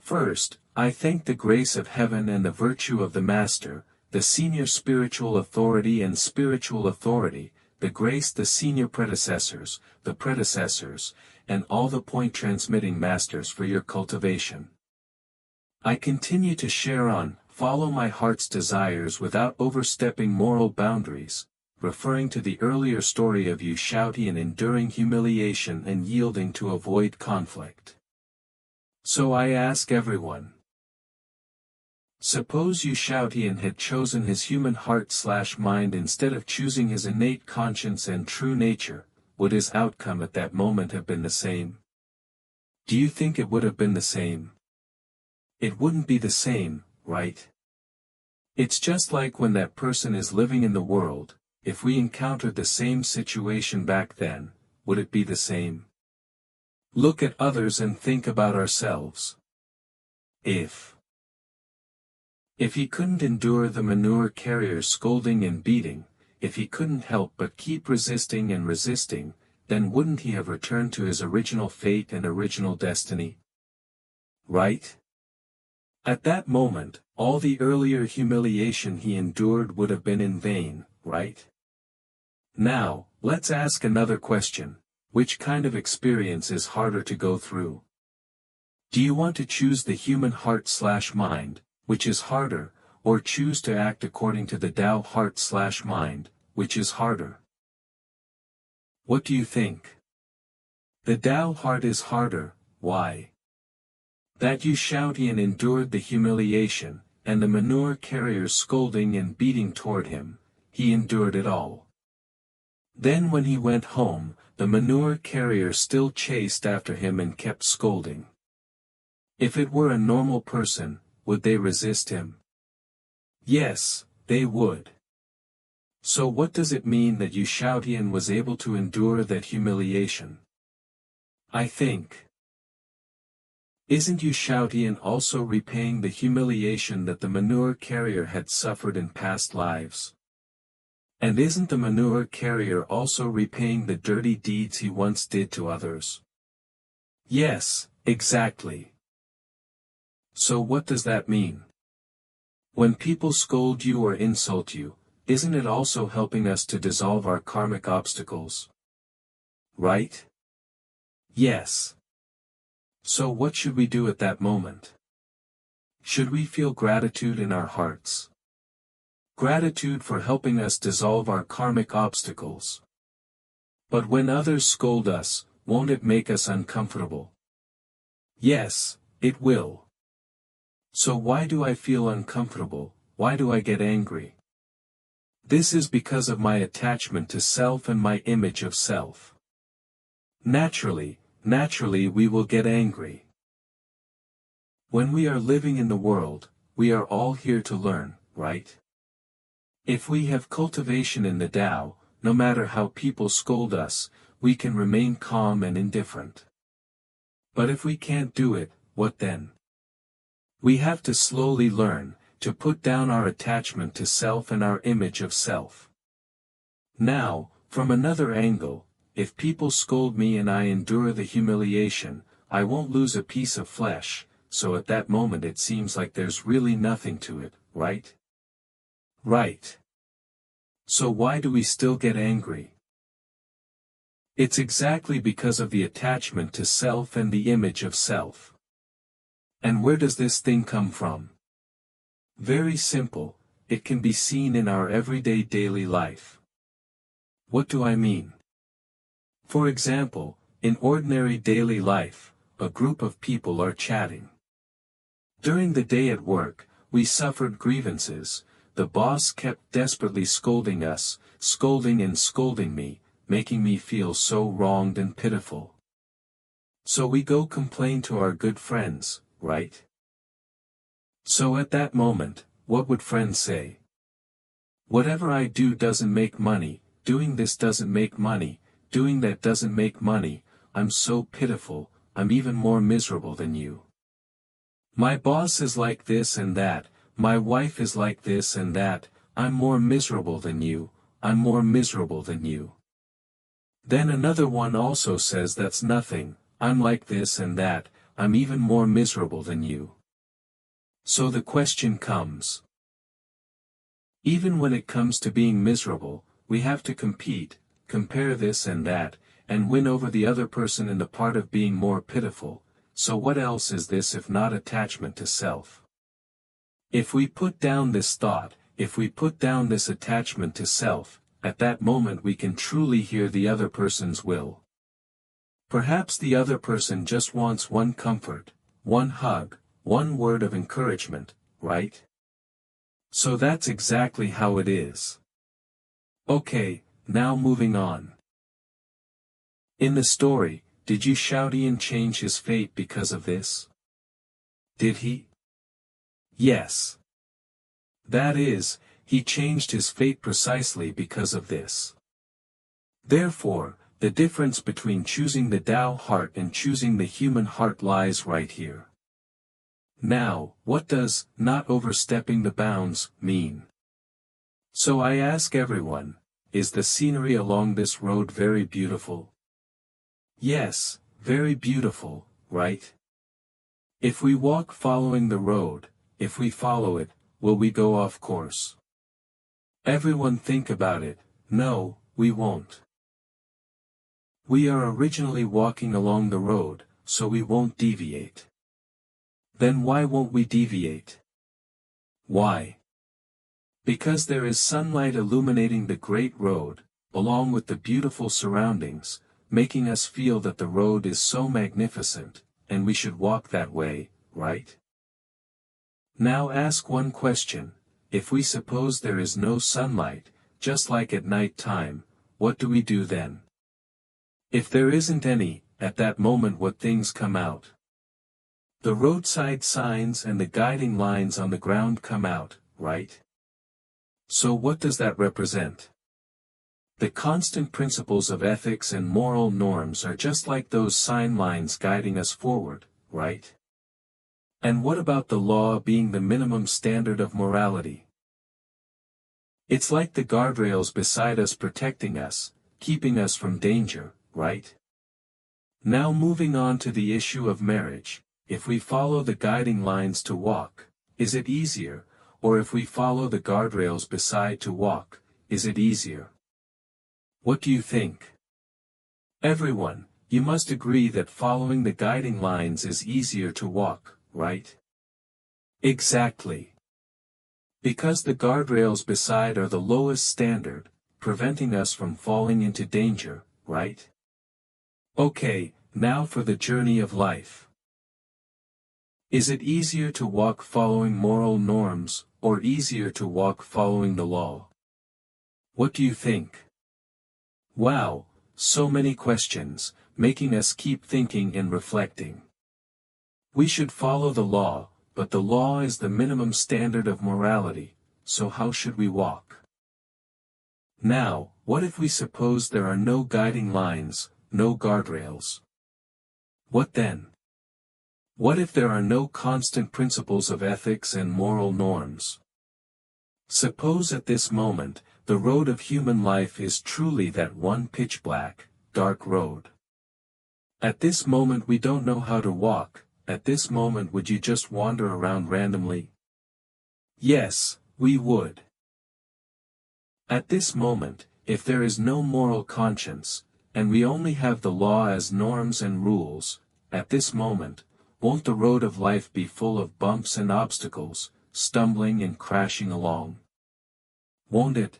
First, I thank the grace of heaven and the virtue of the Master, the senior spiritual authority and spiritual authority, the grace the senior predecessors, the predecessors, and all the point-transmitting masters for your cultivation. I continue to share on, follow my heart's desires without overstepping moral boundaries, referring to the earlier story of you shouting and enduring humiliation and yielding to avoid conflict. So I ask everyone. Suppose Yu Shaotian had chosen his human heart/mind instead of choosing his innate conscience and true nature, would his outcome at that moment have been the same? Do you think it would have been the same? It wouldn't be the same, right? It's just like when that person is living in the world, if we encountered the same situation back then, would it be the same? Look at others and think about ourselves. If he couldn't endure the manure carrier's scolding and beating, if he couldn't help but keep resisting and resisting, then wouldn't he have returned to his original fate and original destiny? Right? At that moment, all the earlier humiliation he endured would have been in vain, right? Now, let's ask another question. Which kind of experience is harder to go through? Do you want to choose the human heart/mind, which is harder, or choose to act according to the Tao heart/mind, which is harder? What do you think? The Tao heart is harder. Why? That Yu Shaotian endured the humiliation, and the manure carrier's scolding and beating toward him, he endured it all. Then when he went home, the manure carrier still chased after him and kept scolding. If it were a normal person, would they resist him? Yes, they would. So what does it mean that Yu Shaotian was able to endure that humiliation? I think. Isn't Yu Shaotian also repaying the humiliation that the manure carrier had suffered in past lives? And isn't the manure carrier also repaying the dirty deeds he once did to others? Yes, exactly. So what does that mean? When people scold you or insult you, isn't it also helping us to dissolve our karmic obstacles? Right? Yes. So what should we do at that moment? Should we feel gratitude in our hearts? Gratitude for helping us dissolve our karmic obstacles. But when others scold us, won't it make us uncomfortable? Yes, it will. So why do I feel uncomfortable? Why do I get angry? This is because of my attachment to self and my image of self. Naturally we will get angry. When we are living in the world, we are all here to learn, right? If we have cultivation in the Tao, no matter how people scold us, we can remain calm and indifferent. But if we can't do it, what then? We have to slowly learn to put down our attachment to self and our image of self. Now, from another angle, if people scold me and I endure the humiliation, I won't lose a piece of flesh, so at that moment it seems like there's really nothing to it, right? Right. So why do we still get angry? It's exactly because of the attachment to self and the image of self. And where does this thing come from? Very simple, it can be seen in our everyday daily life. What do I mean? For example, in ordinary daily life, a group of people are chatting. During the day at work, we suffered grievances. The boss kept desperately scolding us, scolding and scolding me, making me feel so wronged and pitiful. So we go complain to our good friends, right? So at that moment, what would friends say? Whatever I do doesn't make money, doing this doesn't make money, doing that doesn't make money, I'm so pitiful, I'm even more miserable than you. My boss is like this and that, my wife is like this and that, I'm more miserable than you, I'm more miserable than you. Then another one also says that's nothing, I'm like this and that, I'm even more miserable than you. So the question comes. Even when it comes to being miserable, we have to compete, compare this and that, and win over the other person in the part of being more pitiful. So what else is this if not attachment to self? If we put down this thought, if we put down this attachment to self, at that moment we can truly hear the other person's will. Perhaps the other person just wants one comfort, one hug, one word of encouragement, right? So that's exactly how it is. Okay, now moving on. In the story, did you shout Ian change his fate because of this? Did he? Yes. That is, he changed his fate precisely because of this. Therefore, the difference between choosing the Tao heart and choosing the human heart lies right here. Now, what does not overstepping the bounds mean? So I ask everyone, is the scenery along this road very beautiful? Yes, very beautiful, right? If we walk following the road, if we follow it, will we go off course? Everyone think about it. No, we won't. We are originally walking along the road, so we won't deviate. Then why won't we deviate? Why? Because there is sunlight illuminating the great road, along with the beautiful surroundings, making us feel that the road is so magnificent, and we should walk that way, right? Now ask one question, if we suppose there is no sunlight, just like at night time, what do we do then? If there isn't any, at that moment what things come out? The roadside signs and the guiding lines on the ground come out, right? So what does that represent? The constant principles of ethics and moral norms are just like those sign lines guiding us forward, right? And what about the law being the minimum standard of morality? It's like the guardrails beside us protecting us, keeping us from danger, right? Now moving on to the issue of marriage, if we follow the guiding lines to walk, is it easier, or if we follow the guardrails beside to walk, is it easier? What do you think? Everyone, you must agree that following the guiding lines is easier to walk, right? Exactly. Because the guardrails beside are the lowest standard, preventing us from falling into danger, right? Okay, now for the journey of life. Is it easier to walk following moral norms, or easier to walk following the law? What do you think? Wow, so many questions, making us keep thinking and reflecting. We should follow the law, but the law is the minimum standard of morality, so how should we walk? Now, what if we suppose there are no guiding lines, no guardrails? What then? What if there are no constant principles of ethics and moral norms? Suppose at this moment, the road of human life is truly that one pitch-black, dark road. At this moment we don't know how to walk, at this moment would you just wander around randomly? Yes, we would. At this moment, if there is no moral conscience, and we only have the law as norms and rules, at this moment, won't the road of life be full of bumps and obstacles, stumbling and crashing along? Won't it?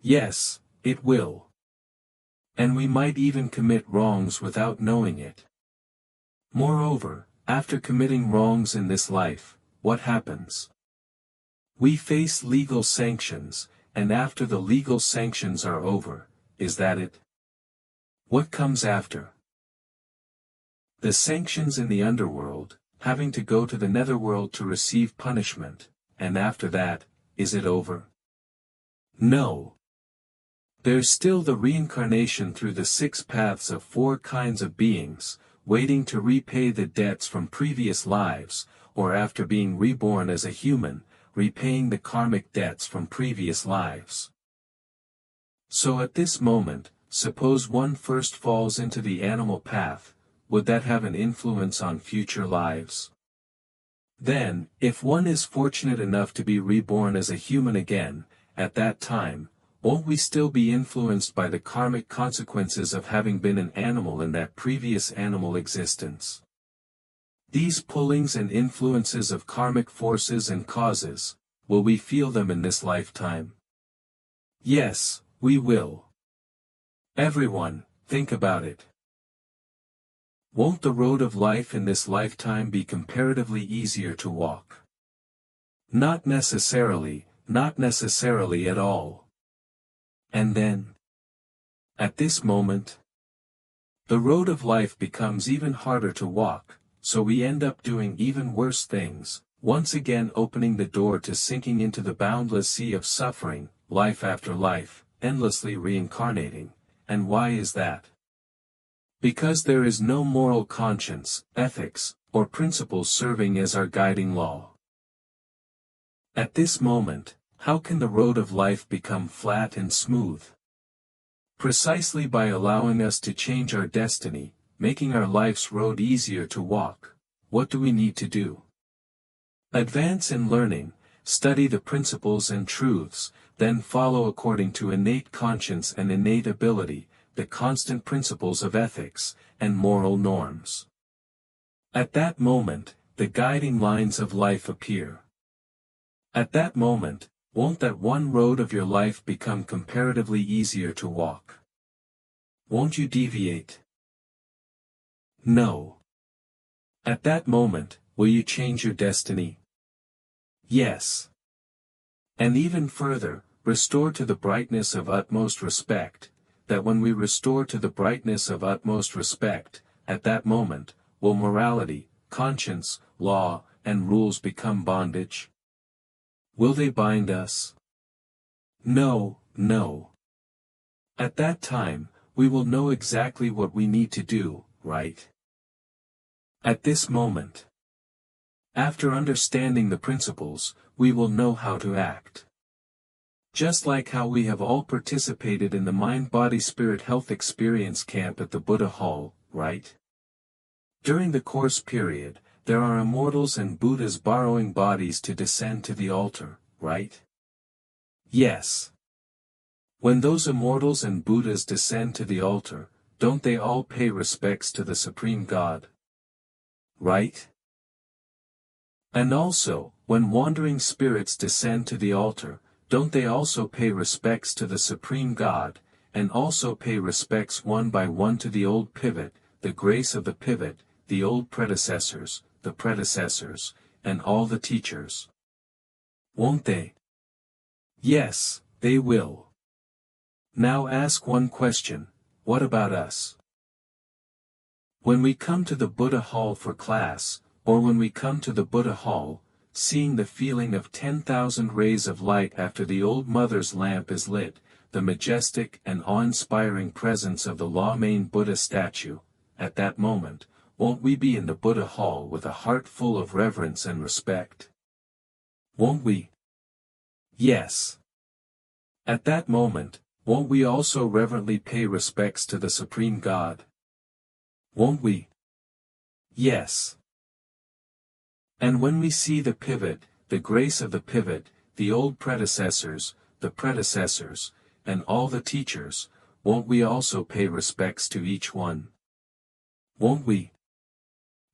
Yes, it will. And we might even commit wrongs without knowing it. Moreover, after committing wrongs in this life, what happens? We face legal sanctions, and after the legal sanctions are over, is that it? What comes after? The sanctions in the underworld, having to go to the netherworld to receive punishment, and after that, is it over? No. There's still the reincarnation through the 6 paths of 4 kinds of beings, waiting to repay the debts from previous lives, or after being reborn as a human, repaying the karmic debts from previous lives. So at this moment, suppose one first falls into the animal path, would that have an influence on future lives? Then, if one is fortunate enough to be reborn as a human again, at that time, won't we still be influenced by the karmic consequences of having been an animal in that previous animal existence? These pullings and influences of karmic forces and causes, will we feel them in this lifetime? Yes, we will. Everyone, think about it. Won't the road of life in this lifetime be comparatively easier to walk? Not necessarily at all. And then, at this moment, the road of life becomes even harder to walk, so we end up doing even worse things, once again opening the door to sinking into the boundless sea of suffering, life after life, endlessly reincarnating. And why is that? Because there is no moral conscience, ethics, or principles serving as our guiding law. At this moment, how can the road of life become flat and smooth? Precisely by allowing us to change our destiny, making our life's road easier to walk. What do we need to do? Advance in learning, study the principles and truths, then follow according to innate conscience and innate ability, the constant principles of ethics, and moral norms. At that moment, the guiding lines of life appear. At that moment, won't that one road of your life become comparatively easier to walk? Won't you deviate? No. At that moment, will you change your destiny? Yes. And even further, restore to the brightness of utmost respect, that when we restore to the brightness of utmost respect, at that moment, will morality, conscience, law, and rules become bondage? Will they bind us? No, no. At that time, we will know exactly what we need to do, right? At this moment. After understanding the principles, we will know how to act. Just like how we have all participated in the Mind-Body-Spirit Health Experience Camp at the Buddha Hall, right? During the course period, there are immortals and Buddhas borrowing bodies to descend to the altar, right? Yes. When those immortals and Buddhas descend to the altar, don't they all pay respects to the Supreme God? Right? And also, when wandering spirits descend to the altar, don't they also pay respects to the Supreme God, and also pay respects one by one to the old pivot, the grace of the pivot, the old predecessors, and all the teachers? Won't they? Yes, they will. Now ask one question, what about us? When we come to the Buddha Hall for class, or when we come to the Buddha Hall, seeing the feeling of 10,000 rays of light after the old mother's lamp is lit, the majestic and awe-inspiring presence of the Law-Main Buddha statue, at that moment, won't we be in the Buddha Hall with a heart full of reverence and respect? Won't we? Yes. At that moment, won't we also reverently pay respects to the Supreme God? Won't we? Yes. And when we see the pivot, the grace of the pivot, the old predecessors, and all the teachers, won't we also pay respects to each one? Won't we?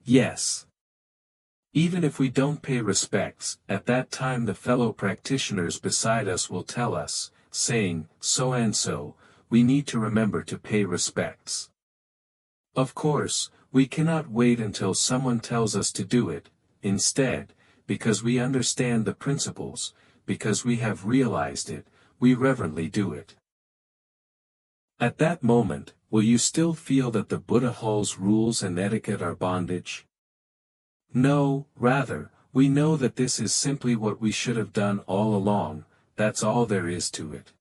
Yes. Even if we don't pay respects, at that time the fellow practitioners beside us will tell us, saying, so and so, we need to remember to pay respects. Of course, we cannot wait until someone tells us to do it. Instead, because we understand the principles, because we have realized it, we reverently do it. At that moment, will you still feel that the Buddha Hall's rules and etiquette are bondage? No, rather, we know that this is simply what we should have done all along, that's all there is to it.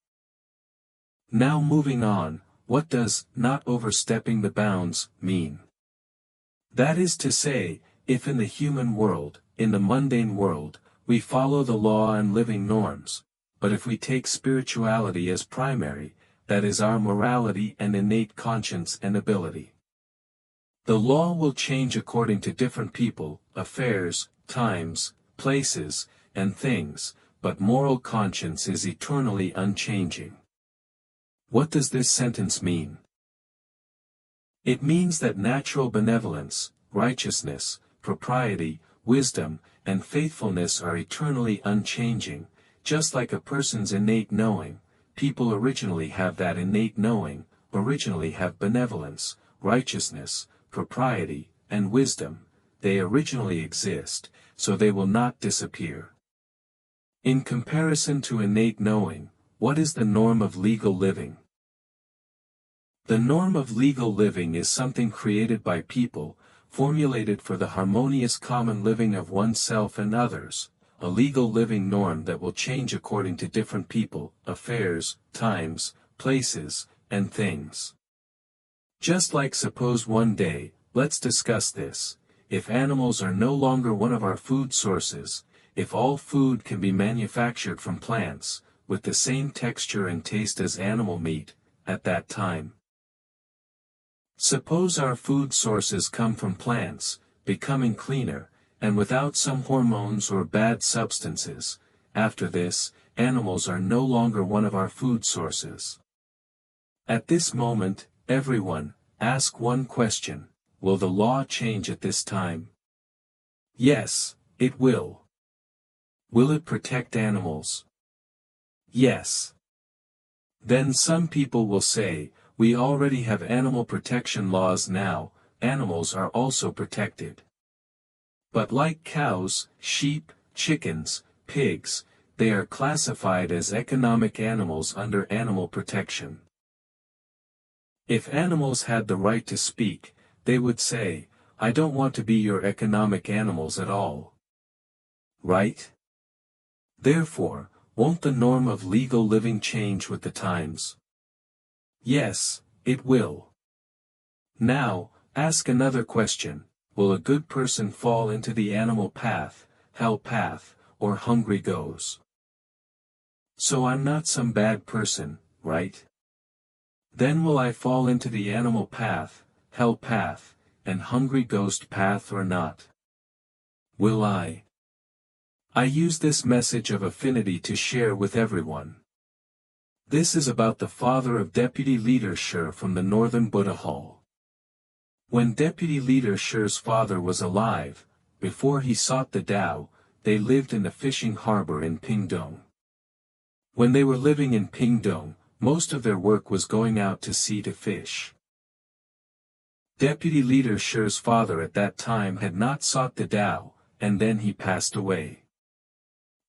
Now moving on, what does not overstepping the bounds mean? That is to say, if in the human world, in the mundane world, we follow the law and living norms, but if we take spirituality as primary, that is our morality and innate conscience and ability. The law will change according to different people, affairs, times, places, and things, but moral conscience is eternally unchanging. What does this sentence mean? It means that natural benevolence, righteousness, propriety, wisdom, and faithfulness are eternally unchanging, just like a person's innate knowing. People originally have that innate knowing, originally have benevolence, righteousness, propriety, and wisdom. They originally exist, so they will not disappear. In comparison to innate knowing, what is the norm of legal living? The norm of legal living is something created by people, formulated for the harmonious common living of oneself and others, a legal living norm that will change according to different people, affairs, times, places, and things. Just like suppose one day, let's discuss this, if animals are no longer one of our food sources, if all food can be manufactured from plants, with the same texture and taste as animal meat, at that time. Suppose our food sources come from plants, becoming cleaner, and without some hormones or bad substances. After this, animals are no longer one of our food sources. At this moment, everyone, ask one question: will the law change at this time? Yes, it will. Will it protect animals? Yes. Then some people will say, we already have animal protection laws now, animals are also protected. But like cows, sheep, chickens, pigs, they are classified as economic animals under animal protection. If animals had the right to speak, they would say, I don't want to be your economic animals at all. Right? Therefore, won't the norm of legal living change with the times? Yes, it will. Now, ask another question: will a good person fall into the animal path, hell path, or hungry goes? So I'm not some bad person, right? Then will I fall into the animal path, hell path, and hungry ghost path or not? Will I? I use this message of affinity to share with everyone. This is about the father of Deputy Leader Sher from the Northern Buddha Hall. When Deputy Leader Sher's father was alive, before he sought the Tao, they lived in the fishing harbor in Pingdong. When they were living in Pingdong, most of their work was going out to sea to fish. Deputy Leader Sher's father at that time had not sought the Tao, and then he passed away.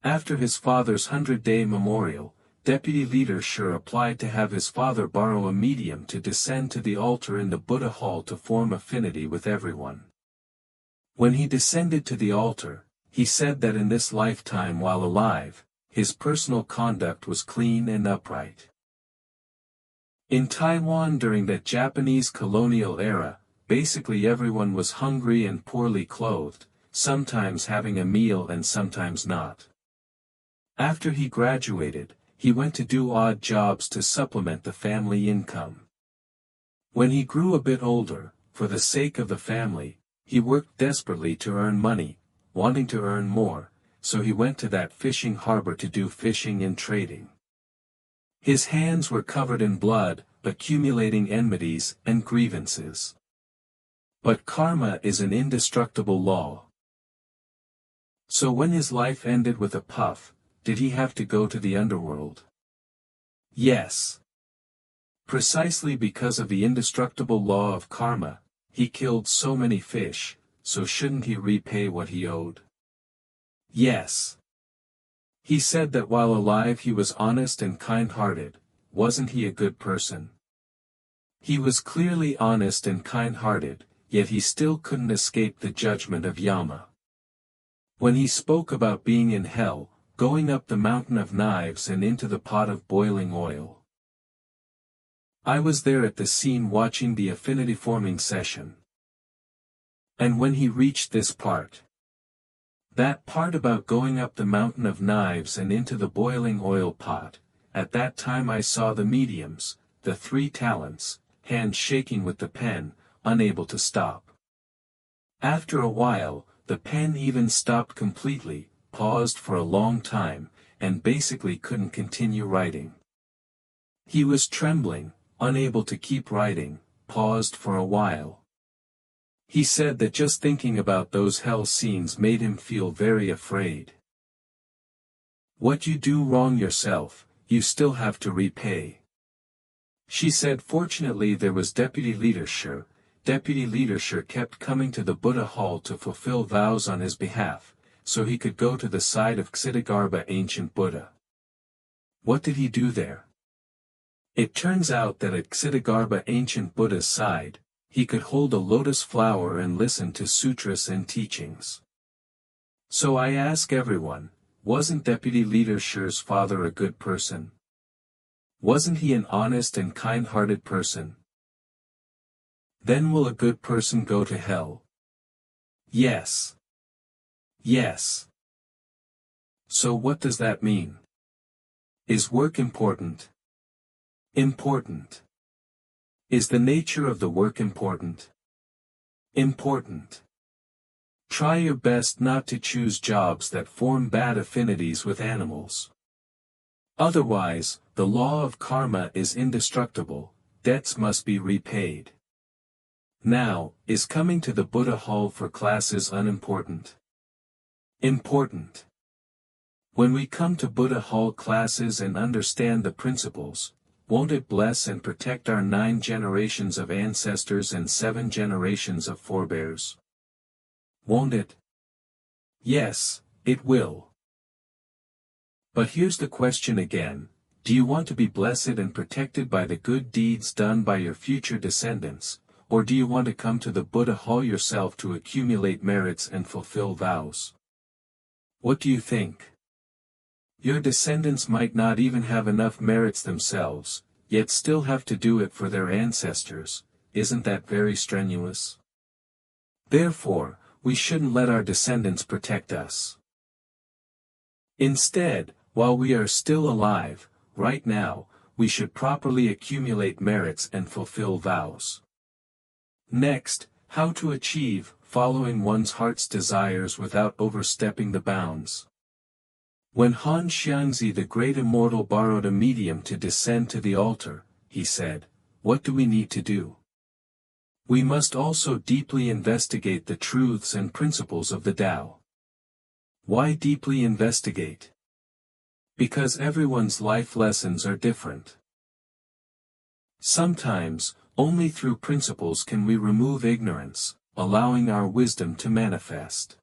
After his father's 100-day memorial, Deputy Leader Sher applied to have his father borrow a medium to descend to the altar in the Buddha Hall to form affinity with everyone. When he descended to the altar, he said that in this lifetime while alive, his personal conduct was clean and upright. In Taiwan during that Japanese colonial era, basically everyone was hungry and poorly clothed, sometimes having a meal and sometimes not. After he graduated, he went to do odd jobs to supplement the family income. When he grew a bit older, for the sake of the family, he worked desperately to earn money, wanting to earn more, so he went to that fishing harbor to do fishing and trading. His hands were covered in blood, accumulating enmities and grievances. But karma is an indestructible law. So when his life ended with a puff, did he have to go to the underworld? Yes. Precisely because of the indestructible law of karma, he killed so many fish, so shouldn't he repay what he owed? Yes. He said that while alive he was honest and kind-hearted. Wasn't he a good person? He was clearly honest and kind-hearted, yet he still couldn't escape the judgment of Yama. When he spoke about being in hell, going up the mountain of knives and into the pot of boiling oil. I was there at the scene watching the affinity forming session. And when he reached this part, that part about going up the mountain of knives and into the boiling oil pot, at that time I saw the mediums, the 3 talents, hands shaking with the pen, unable to stop. After a while, the pen even stopped completely, paused for a long time, and basically couldn't continue writing. He was trembling, unable to keep writing, paused for a while. He said that just thinking about those hell scenes made him feel very afraid. What you do wrong yourself, you still have to repay. She said fortunately there was Deputy Leadership. Deputy Leadership kept coming to the Buddha hall to fulfill vows on his behalf, so he could go to the side of Ksitigarbha ancient Buddha. What did he do there? It turns out that at Ksitigarbha ancient Buddha's side, he could hold a lotus flower and listen to sutras and teachings. So I ask everyone, wasn't Deputy Leadership's father a good person? Wasn't he an honest and kind-hearted person? Then will a good person go to hell? Yes. Yes. So what does that mean? Is work important? Important. Is the nature of the work important? Important. Try your best not to choose jobs that form bad affinities with animals. Otherwise, the law of karma is indestructible, debts must be repaid. Now, is coming to the Buddha hall for classes unimportant? Important. When we come to Buddha hall classes and understand the principles, won't it bless and protect our 9 generations of ancestors and 7 generations of forebears? Won't it? Yes, it will. But here's the question again, do you want to be blessed and protected by the good deeds done by your future descendants, or do you want to come to the Buddha hall yourself to accumulate merits and fulfill vows? What do you think? Your descendants might not even have enough merits themselves, yet still have to do it for their ancestors. Isn't that very strenuous? Therefore, we shouldn't let our descendants protect us. Instead, while we are still alive, right now, we should properly accumulate merits and fulfill vows. Next, how to achieve following one's heart's desires without overstepping the bounds. When Han Xiangzi the great immortal borrowed a medium to descend to the altar, he said, "What do we need to do? We must also deeply investigate the truths and principles of the Tao." Why deeply investigate? Because everyone's life lessons are different. Sometimes, only through principles can we remove ignorance, allowing our wisdom to manifest.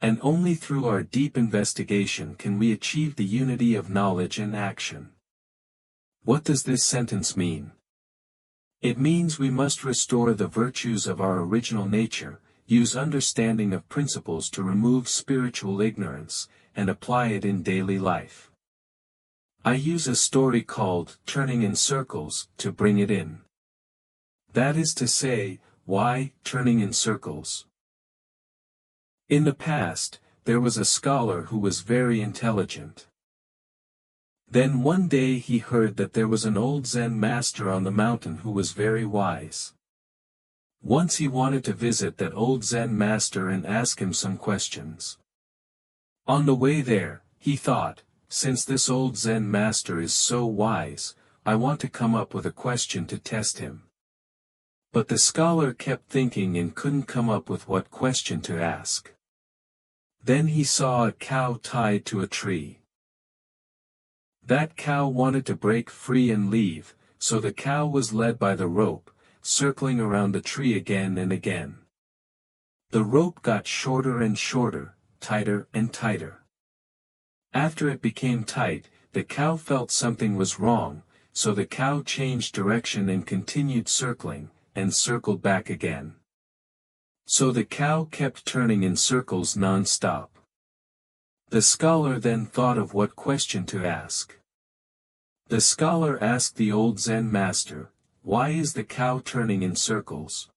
And only through our deep investigation can we achieve the unity of knowledge and action. What does this sentence mean? It means we must restore the virtues of our original nature, use understanding of principles to remove spiritual ignorance, and apply it in daily life. I use a story called "Turning in Circles" to bring it in. That is to say, why turning in circles? In the past, there was a scholar who was very intelligent. Then one day he heard that there was an old Zen master on the mountain who was very wise. Once he wanted to visit that old Zen master and ask him some questions. On the way there, he thought, since this old Zen master is so wise, I want to come up with a question to test him. But the scholar kept thinking and couldn't come up with what question to ask. Then he saw a cow tied to a tree. That cow wanted to break free and leave, so the cow was led by the rope, circling around the tree again and again. The rope got shorter and shorter, tighter and tighter. After it became tight, the cow felt something was wrong, so the cow changed direction and continued circling, and circled back again. So the cow kept turning in circles non-stop. The scholar then thought of what question to ask. The scholar asked the old Zen master, "Why is the cow turning in circles?"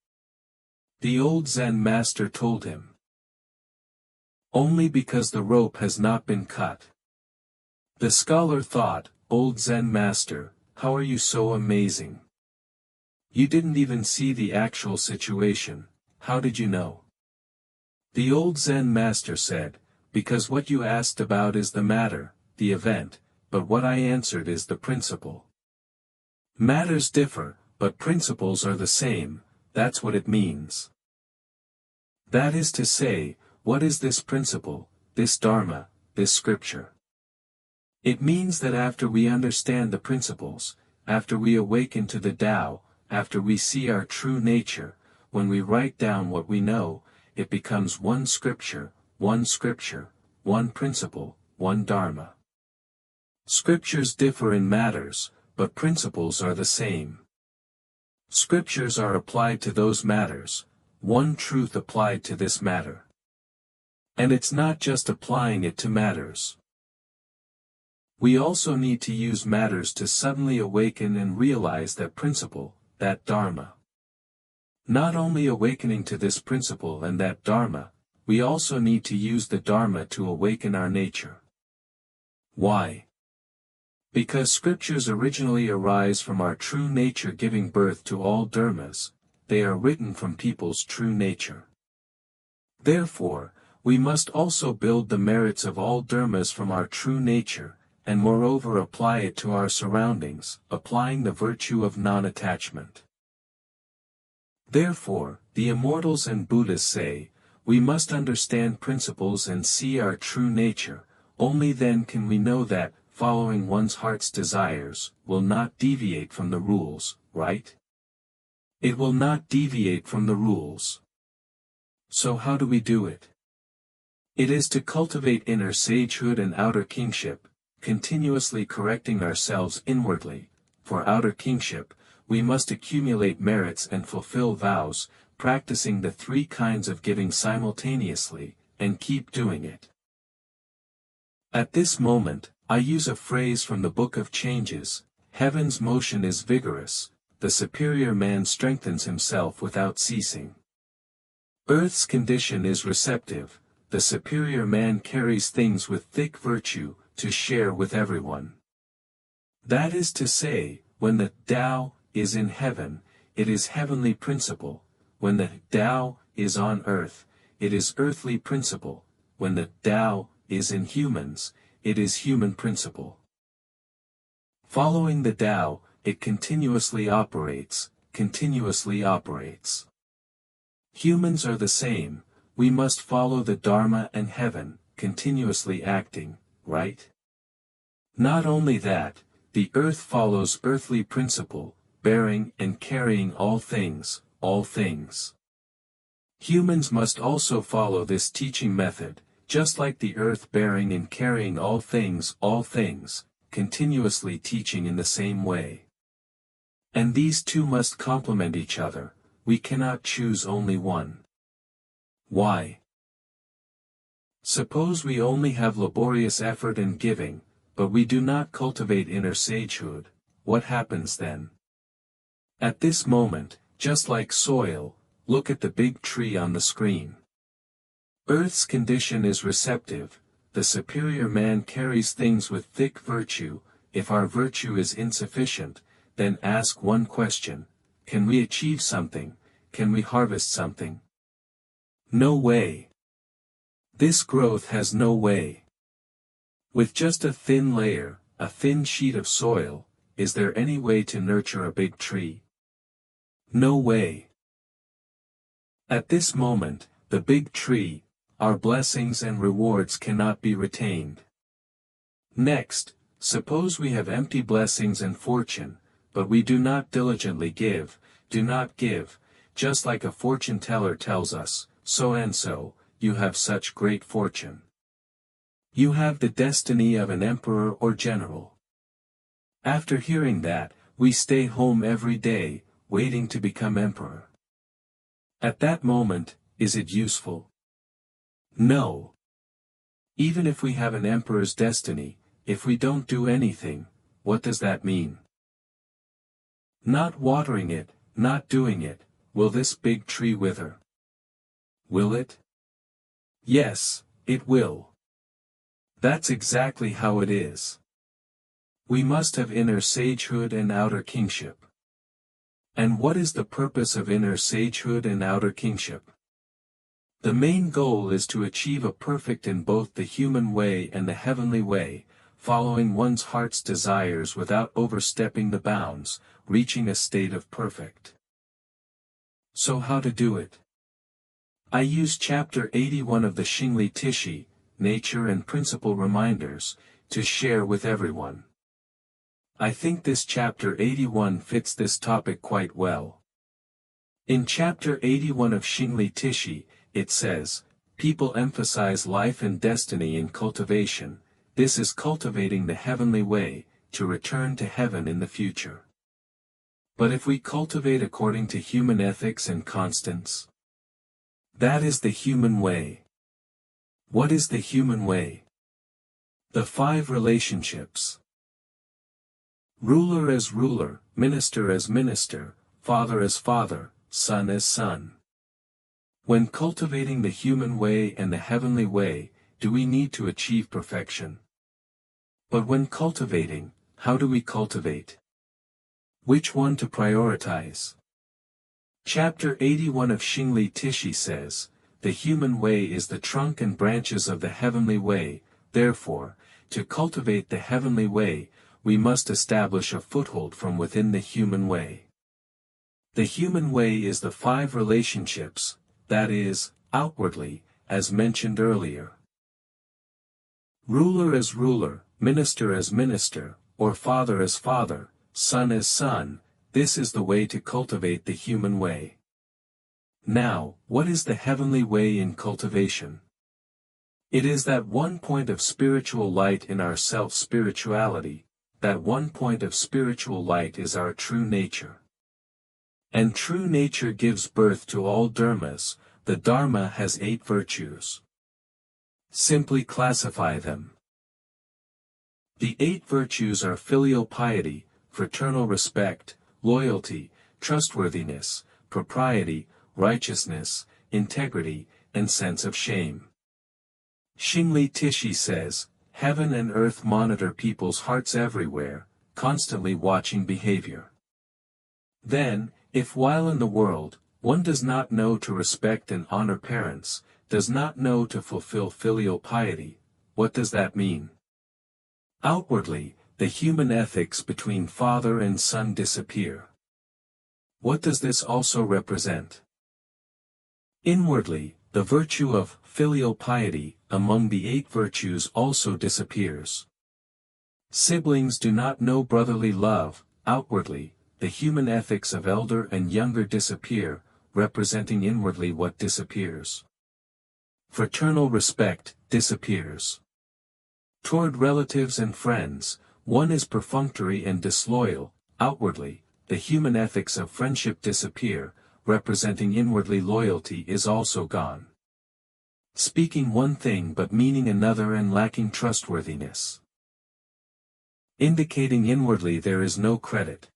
The old Zen master told him, "Only because the rope has not been cut." The scholar thought, "Old Zen master, how are you so amazing? You didn't even see the actual situation, how did you know?" The old Zen master said, because what you asked about is the matter, the event, but what I answered is the principle. Matters differ, but principles are the same, that's what it means. That is to say, what is this principle, this Dharma, this scripture? It means that after we understand the principles, after we awaken to the Tao, after we see our true nature, when we write down what we know, it becomes one scripture, one principle, one Dharma. Scriptures differ in matters, but principles are the same. Scriptures are applied to those matters, one truth applied to this matter. And it's not just applying it to matters. We also need to use matters to suddenly awaken and realize that principle, that Dharma. Not only awakening to this principle and that Dharma, we also need to use the Dharma to awaken our nature. Why? Because scriptures originally arise from our true nature giving birth to all dharmas, they are written from people's true nature. Therefore, we must also build the merits of all dharmas from our true nature, and moreover apply it to our surroundings, applying the virtue of non-attachment. Therefore, the immortals and Buddhas say, we must understand principles and see our true nature, only then can we know that, following one's heart's desires, will not deviate from the rules, right? It will not deviate from the rules. So how do we do it? It is to cultivate inner sagehood and outer kingship, continuously correcting ourselves inwardly. For outer kingship, we must accumulate merits and fulfill vows, practicing the three kinds of giving simultaneously, and keep doing it. At this moment, I use a phrase from the Book of Changes: heaven's motion is vigorous, the superior man strengthens himself without ceasing. Earth's condition is receptive, the superior man carries things with thick virtue, to share with everyone. That is to say, when the Tao is in heaven, it is heavenly principle, when the Tao is on earth, it is earthly principle, when the Tao is in humans, it is human principle. Following the Tao, it continuously operates, continuously operates. Humans are the same, we must follow the Dharma and heaven, continuously acting, right? Not only that, the earth follows earthly principle, bearing and carrying all things, all things. Humans must also follow this teaching method, just like the earth bearing and carrying all things, continuously teaching in the same way. And these two must complement each other, we cannot choose only one. Why? Suppose we only have laborious effort and giving, but we do not cultivate inner sagehood, what happens then? At this moment, just like soil, look at the big tree on the screen. Earth's condition is receptive, the superior man carries things with thick virtue. If our virtue is insufficient, then ask one question: can we achieve something, can we harvest something? No way. This growth has no way. With just a thin layer, a thin sheet of soil, is there any way to nurture a big tree? No way. At this moment, the big tree, our blessings and rewards cannot be retained. Next, suppose we have empty blessings and fortune, but we do not diligently give, just like a fortune teller tells us, so and so, you have such great fortune. You have the destiny of an emperor or general. After hearing that, we stay home every day, waiting to become emperor. At that moment, is it useful? No. Even if we have an emperor's destiny, if we don't do anything, what does that mean? Not watering it, not doing it, will this big tree wither? Will it? Yes, it will. That's exactly how it is. We must have inner sagehood and outer kingship. And what is the purpose of inner sagehood and outer kingship? The main goal is to achieve a perfect in both the human way and the heavenly way, following one's heart's desires without overstepping the bounds, reaching a state of perfect. So how to do it? I use chapter 81 of the Xingli Tishi, Nature and Principle Reminders, to share with everyone. I think this chapter 81 fits this topic quite well. In chapter 81 of Xingli Tishi, it says, people emphasize life and destiny in cultivation. This is cultivating the heavenly way, to return to heaven in the future. But if we cultivate according to human ethics and constants, that is the human way. What is the human way? The 5 relationships. Ruler as ruler, minister as minister, father as father, son as son. When cultivating the human way and the heavenly way, do we need to achieve perfection? But when cultivating, how do we cultivate? Which one to prioritize? Chapter 81 of Xingli Tishi says, the human way is the trunk and branches of the heavenly way. Therefore, to cultivate the heavenly way, we must establish a foothold from within the human way. The human way is the 5 relationships, that is, outwardly, as mentioned earlier. Ruler as ruler, minister as minister, or father as father, son as son, this is the way to cultivate the human way. Now, what is the heavenly way in cultivation? It is that one point of spiritual light in our self-spirituality, that one point of spiritual light is our true nature. And true nature gives birth to all dharmas. The Dharma has 8 virtues. Simply classify them. The 8 virtues are filial piety, fraternal respect, loyalty, trustworthiness, propriety, righteousness, integrity, and sense of shame. Xingli Tishi says, heaven and earth monitor people's hearts everywhere, constantly watching behavior. Then, if while in the world, one does not know to respect and honor parents, does not know to fulfill filial piety, what does that mean? Outwardly, the human ethics between father and son disappear. What does this also represent? Inwardly, the virtue of filial piety, among the 8 virtues also disappears. Siblings do not know brotherly love. Outwardly, the human ethics of elder and younger disappear, representing inwardly what disappears. Fraternal respect disappears. Toward relatives and friends, one is perfunctory and disloyal. Outwardly, the human ethics of friendship disappear, representing inwardly loyalty is also gone. Speaking one thing but meaning another and lacking trustworthiness. Indicating inwardly there is no credit.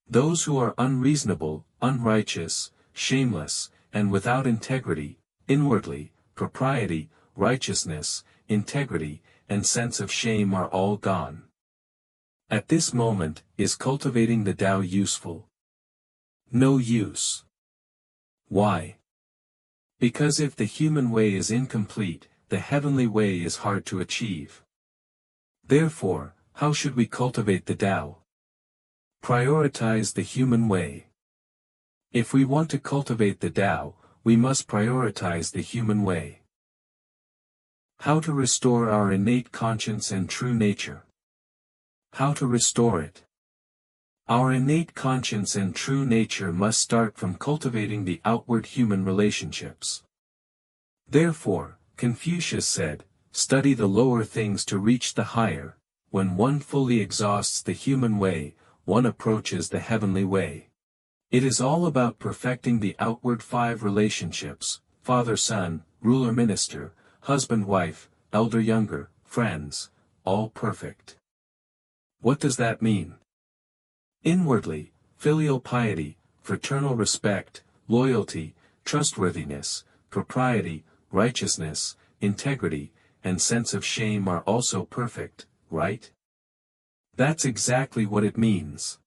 Those who are unreasonable, unrighteous, shameless, and without integrity, inwardly, propriety, righteousness, integrity, and sense of shame are all gone. At this moment, is cultivating the Tao useful? No use. Why? Because if the human way is incomplete, the heavenly way is hard to achieve. Therefore, how should we cultivate the Tao? Prioritize the human way. If we want to cultivate the Tao, we must prioritize the human way. How to restore our innate conscience and true nature? How to restore it? Our innate conscience and true nature must start from cultivating the outward human relationships. Therefore, Confucius said, study the lower things to reach the higher. When one fully exhausts the human way, one approaches the heavenly way. It is all about perfecting the outward 5 relationships, father-son, ruler-minister, husband-wife, elder-younger, friends, all perfect. What does that mean? Inwardly, filial piety, fraternal respect, loyalty, trustworthiness, propriety, righteousness, integrity, and sense of shame are also perfect, right? That's exactly what it means.